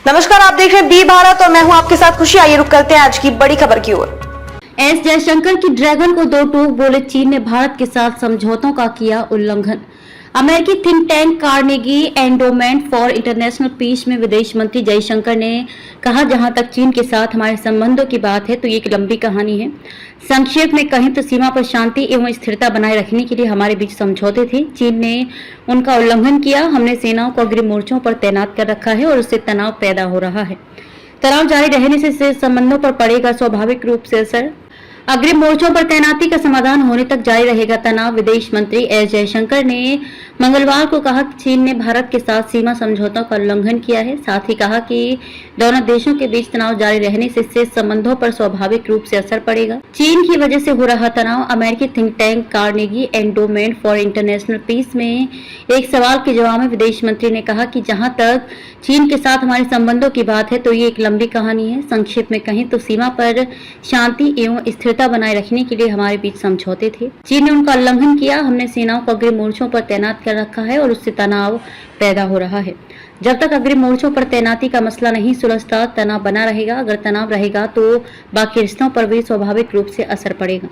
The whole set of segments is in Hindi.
नमस्कार, आप देख रहे हैं बी भारत और मैं हूं आपके साथ खुशी। आइए रुक करते हैं आज की बड़ी खबर की ओर। एस जयशंकर की ड्रैगन को दो टूक बोले, चीन ने भारत के साथ समझौतों का किया उल्लंघन। अमेरिकी think tank Carnegie Endowment for International Peace में विदेश मंत्री जयशंकर ने कहा, जहां तक चीन के साथ हमारे संबंधों की बात है तो ये एक लंबी कहानी है। संक्षेप में कहें तो सीमा पर शांति एवं स्थिरता बनाए रखने के लिए हमारे बीच समझौते थे। चीन ने उनका उल्लंघन किया। हमने सेनाओं को अग्रिम मोर्चों पर तैनात कर रखा है और उससे तनाव पैदा हो रहा है। तनाव जारी रहने से संबंधों पर पड़ेगा स्वाभाविक रूप से असर। अग्रिम मोर्चों पर तैनाती का समाधान होने तक जारी रहेगा तनाव। विदेश मंत्री एस जयशंकर ने मंगलवार को कहा कि चीन ने भारत के साथ सीमा समझौतों का उल्लंघन किया है। साथ ही कहा कि दोनों देशों के बीच तनाव जारी रहने से संबंधों पर स्वाभाविक रूप से असर पड़ेगा। चीन की वजह से हो रहा तनाव। अमेरिकी think tank Carnegie Endowment for International Peace में एक सवाल के जवाब में विदेश मंत्री ने कहा कि जहां तक चीन के साथ हमारे संबंधों की बात है तो ये एक लंबी कहानी है। संक्षेप में कहें तो सीमा पर शांति एवं स्थिरता बनाए रखने के लिए हमारे बीच समझौते थे। चीन ने उनका उल्लंघन किया। हमने सेनाओं को अग्रिम मोर्चों पर तैनात कर रखा है और उससे तनाव पैदा हो रहा है। जब तक अग्रिम मोर्चों पर तैनाती का मसला नहीं सुलझता, तनाव बना रहेगा। अगर तनाव रहेगा तो बाकी रिश्तों पर भी स्वाभाविक रूप से असर पड़ेगा।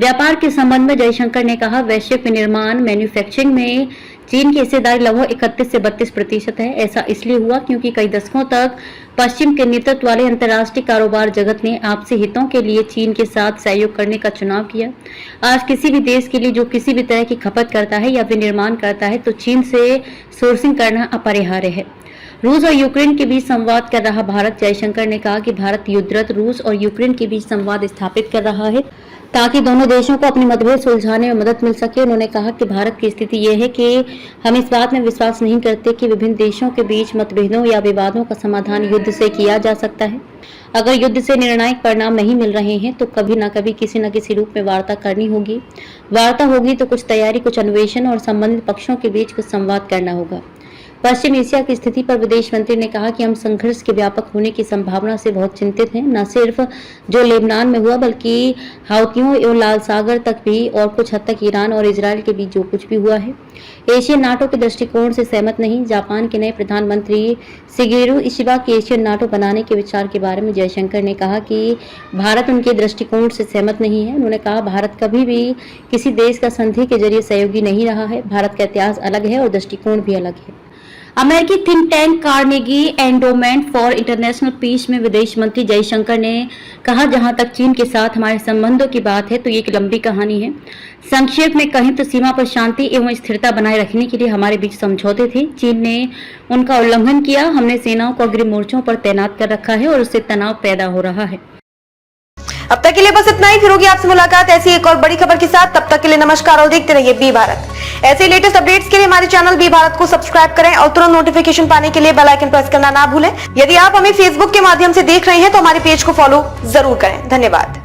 व्यापार के संबंध में जयशंकर ने कहा, वैश्विक विनिर्माण मैन्युफैक्चरिंग में चीन की हिस्सेदारी लगभग 31 से 32% है। ऐसा इसलिए हुआ क्योंकि कई दशकों तक पश्चिम के नेतृत्व वाले अंतर्राष्ट्रीय कारोबार जगत ने आपसी हितों के लिए चीन के साथ सहयोग करने का चुनाव किया। आज किसी भी देश के लिए जो किसी भी तरह की खपत करता है या विनिर्माण करता है तो चीन से सोर्सिंग करना अपरिहार्य है। रूस और यूक्रेन के बीच संवाद कर रहा भारत। जयशंकर ने कहा कि भारत युद्धरत रूस और यूक्रेन के बीच संवाद स्थापित कर रहा है ताकि दोनों देशों को अपनी मतभेद सुलझाने में मदद मिल सके। उन्होंने कहा कि भारत की स्थिति यह है कि हम इस बात में विश्वास नहीं करते कि विभिन्न देशों के बीच मतभेदों या विवादों का समाधान युद्ध से किया जा सकता है। अगर युद्ध से निर्णायक परिणाम नहीं मिल रहे हैं तो कभी न कभी किसी न किसी रूप में वार्ता करनी होगी। वार्ता होगी तो कुछ तैयारी, कुछ अन्वेषण और संबंधित पक्षों के बीच कुछ संवाद करना होगा। पश्चिम एशिया की स्थिति पर विदेश मंत्री ने कहा कि हम संघर्ष के व्यापक होने की संभावना से बहुत चिंतित हैं। न सिर्फ जो लेबनान में हुआ बल्कि हाउतियों एवं लाल सागर तक भी और कुछ हद तक ईरान और इजराइल के बीच जो कुछ भी हुआ है। एशियन नाटो के दृष्टिकोण से सहमत नहीं। जापान के नए प्रधानमंत्री शिगेरू इशिबा के एशियन नाटो बनाने के विचार के बारे में जयशंकर ने कहा कि भारत उनके दृष्टिकोण से सहमत नहीं है। उन्होंने कहा, भारत कभी भी किसी देश का संधि के जरिए सहयोगी नहीं रहा है। भारत का इतिहास अलग है और दृष्टिकोण भी अलग है। अमेरिकी think tank Carnegie Endowment for International Peace में विदेश मंत्री जयशंकर ने कहा, जहां तक चीन के साथ हमारे संबंधों की बात है तो ये एक लंबी कहानी है। संक्षेप में कहें तो सीमा पर शांति एवं स्थिरता बनाए रखने के लिए हमारे बीच समझौते थे। चीन ने उनका उल्लंघन किया। हमने सेनाओं को अग्रिम मोर्चों पर तैनात कर रखा है और उससे तनाव पैदा हो रहा है। अब तक के लिए बस इतना ही। फिर होगी आपसे मुलाकात ऐसी एक और बड़ी खबर के साथ। तब तक के लिए नमस्कार और देखते रहिए बी भारत। ऐसे लेटेस्ट अपडेट्स के लिए हमारे चैनल बी भारत को सब्सक्राइब करें और तुरंत नोटिफिकेशन पाने के लिए बेल आइकन प्रेस करना ना भूलें। यदि आप हमें फेसबुक के माध्यम से देख रहे हैं तो हमारे पेज को फॉलो जरूर करें। धन्यवाद।